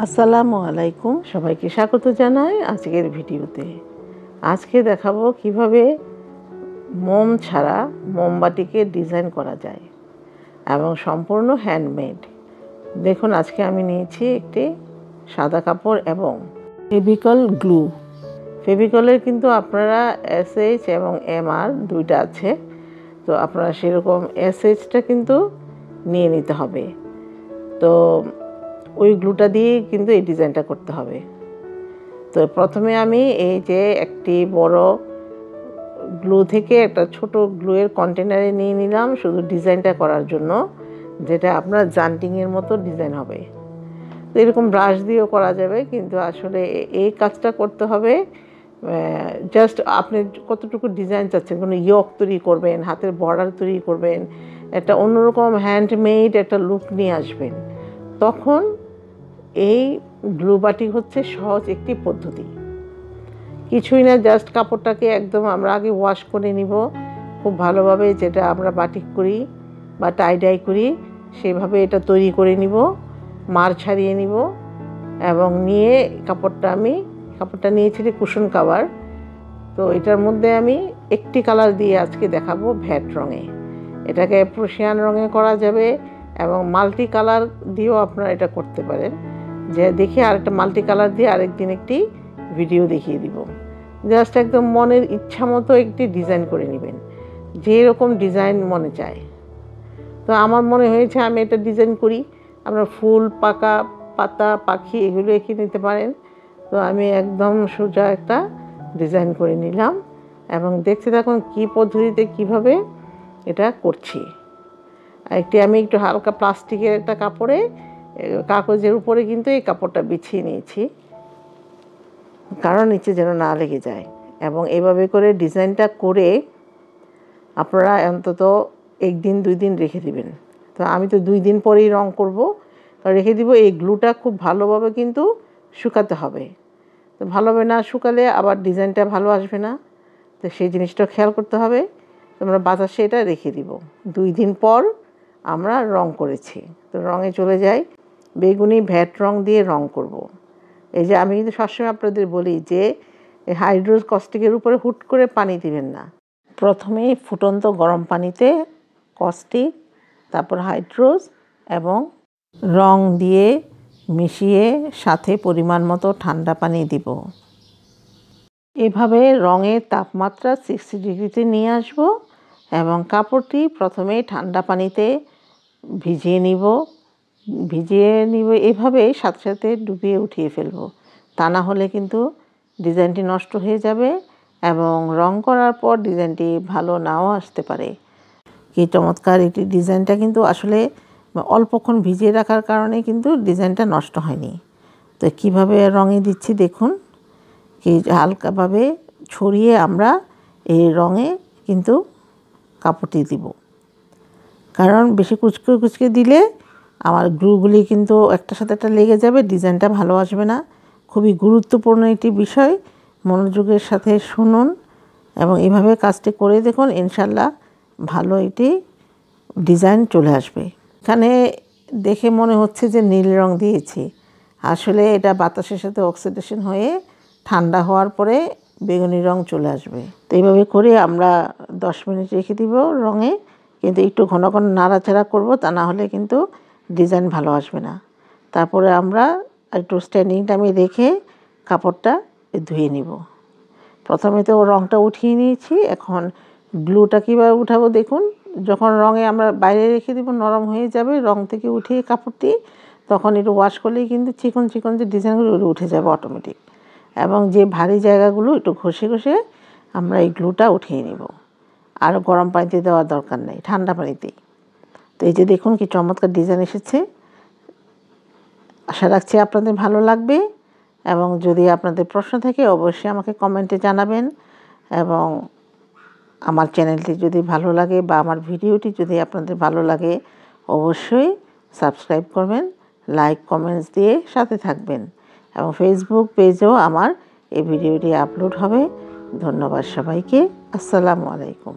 আসসালামু আলাইকুম, সবাইকে স্বাগত জানাই আজকের ভিডিওতে। আজকে দেখাবো কিভাবে মোম ছাড়া মোমবাতিকে ডিজাইন করা যায় এবং সম্পূর্ণ হ্যান্ডমেড। দেখুন, আজকে আমি নিয়েছি একটি সাদা কাপড় এবং ফেভিকল গ্লু। ফেভিকলের কিন্তু আপনারা SH এবং MR দুইটা আছে, তো আপনারা সেরকম SHটা কিন্তু নিয়ে নিতে হবে। তো ওই গ্লুটা দিয়ে কিন্তু এই ডিজাইনটা করতে হবে। তো প্রথমে আমি এই যে একটি বড় গ্লু থেকে একটা ছোট গ্লুয়ের কন্টেনারে নিয়ে নিলাম শুধু ডিজাইনটা করার জন্য, যেটা আপনার জান্টিংয়ের মতো ডিজাইন হবে। তো এরকম ব্রাশ দিয়েও করা যাবে, কিন্তু আসলে এই কাজটা করতে হবে জাস্ট আপনি কতটুকু ডিজাইন চাচ্ছেন। কোনো ইয়ক তৈরি করবেন, হাতের বর্ডার তৈরি করবেন, একটা অন্যরকম হ্যান্ডমেড একটা লুক নিয়ে আসবেন, তখন এই গ্লু বাটিক হচ্ছে সহজ একটি পদ্ধতি। কিছুই না, জাস্ট কাপড়টাকে একদম আমরা আগে ওয়াশ করে নিব খুব ভালোভাবে, যেটা আমরা বাটিক করি বা টাই ডাই করি সেভাবে এটা তৈরি করে নিব, মার ছাড়িয়ে নিব এবং নিয়ে কাপড়টা নিয়েছি কুশন কাভার। তো এটার মধ্যে আমি একটি কালার দিয়ে আজকে দেখাবো ভ্যাট রঙে। এটাকে প্রুশিয়ান রঙে করা যাবে এবং মাল্টি কালার দিয়েও আপনারা এটা করতে পারেন। যে দেখে আরেকটা মাল্টি কালার দিয়ে আরেকদিন একটি ভিডিও দেখিয়ে দিব। জাস্ট একদম মনের ইচ্ছা মতো একটি ডিজাইন করে নেবেন, যেরকম ডিজাইন মনে চায়। তো আমার মনে হয়েছে আমি এটা ডিজাইন করি। আপনার ফুল, পাতা, পাখি এগুলো এঁকে নিতে পারেন। তো আমি একদম সোজা একটা ডিজাইন করে নিলাম এবং দেখতে থাকুন কী পদ্ধতিতে কিভাবে এটা করছি। আমি একটু হালকা প্লাস্টিকের একটা কাগজের উপরে কিন্তু এই কাপড়টা বিছিয়ে নিয়েছি, কারণ নিচে যেন না লেগে যায়। এবং এভাবে করে ডিজাইনটা করে আপনারা অন্তত 1 দিন 2 দিন রেখে দিবেন। তো আমি তো 2 দিন পরেই রং করব, রেখে দিব। এই গ্লুটা খুব ভালোভাবে কিন্তু শুকাতে হবে। তো ভালোভাবে না শুকালে আবার ডিজাইনটা ভালো আসবে না, তো সেই জিনিসটা খেয়াল করতে হবে। তোমরা বাতাসে এটা রেখে দিব। 2 দিন পর আমরা রং করেছি। তো রঙে চলে যাই। বেগুনি ভ্যাট রং দিয়ে রং করব। এই যে আমি কিন্তু সবসময় আপনাদের বলি যে হাইড্রোজ কস্টিকের উপরে হুট করে পানি দিবেন না। প্রথমেই ফুটন্ত গরম পানিতে কস্টিক, তারপর হাইড্রোজ এবং রং দিয়ে মিশিয়ে সাথে পরিমাণ মতো ঠান্ডা পানি দিব। এভাবে রঙের তাপমাত্রা 60 ডিগ্রিতে নিয়ে আসব এবং কাপড়টি প্রথমে ঠান্ডা পানিতে ভিজিয়ে নিব। এভাবে সাথে সাথে ডুবিয়ে উঠিয়ে ফেলব, তা না হলে কিন্তু ডিজাইনটি নষ্ট হয়ে যাবে এবং রং করার পর ডিজাইনটি ভালো নাও আসতে পারে। কি চমৎকার একটি ডিজাইনটা কিন্তু আসলে অল্পক্ষণ ভিজিয়ে রাখার কারণে কিন্তু ডিজাইনটা নষ্ট হয়নি। তো কিভাবে রঙে দিচ্ছি দেখুন, কি হালকাভাবে ছড়িয়ে আমরা এই রঙে কিন্তু কাপড়টি দিব, কারণ বেশি কুচকে দিলে আমার গ্লুগুলি কিন্তু একটার সাথে একটা লেগে যাবে, ডিজাইনটা ভালো আসবে না। খুবই গুরুত্বপূর্ণ একটি বিষয়, মনোযোগের সাথে শুনুন এবং এভাবে কাজটি করে দেখুন, ইনশাল্লাহ ভালো একটি ডিজাইন চলে আসবে। এখানে দেখে মনে হচ্ছে যে নীল রং দিয়েছি, আসলে এটা বাতাসের সাথে অক্সিডেশন হয়ে ঠান্ডা হওয়ার পরে বেগুনি রং চলে আসবে। তো এইভাবে করে আমরা 10 মিনিট রেখে দিব রঙে, কিন্তু একটু ঘন ঘন নাড়াচাড়া করব, তা না হলে কিন্তু ডিজাইন ভালো আসবে না। তারপরে আমরা একটু স্ট্যান্ডিং টাইমে রেখে কাপড়টা ধুয়ে নিব। প্রথমে তো রঙটা উঠিয়ে নিয়েছি, এখন গ্লুটা কীভাবে উঠাবো দেখুন। যখন রঙে আমরা বাইরে রেখে দিব, নরম হয়ে যাবে, রং থেকে উঠিয়ে কাপড়টি তখন একটু ওয়াশ করলেই কিন্তু চিকন যে ডিজাইনগুলো উঠে যাবে অটোমেটিক। এবং যে ভারী জায়গাগুলো একটু ঘষে আমরা এই গ্লুটা উঠিয়ে নিব। আর গরম পানিতে দেওয়ার দরকার নেই, ঠান্ডা পানিতেই। তো এই যে দেখুন কি চমৎকার ডিজাইন এসেছে। আশা রাখছি আপনাদের ভালো লাগবে এবং যদি আপনাদের প্রশ্ন থাকে অবশ্যই আমাকে কমেন্টে জানাবেন। এবং আমার চ্যানেলটি যদি ভালো লাগে বা আমার ভিডিওটি যদি আপনাদের ভালো লাগে অবশ্যই সাবস্ক্রাইব করবেন, লাইক কমেন্টস দিয়ে সাথে থাকবেন এবং ফেসবুক পেজেও আমার এই ভিডিওটি আপলোড হবে। ধন্যবাদ সবাইকে। আসসালামু আলাইকুম।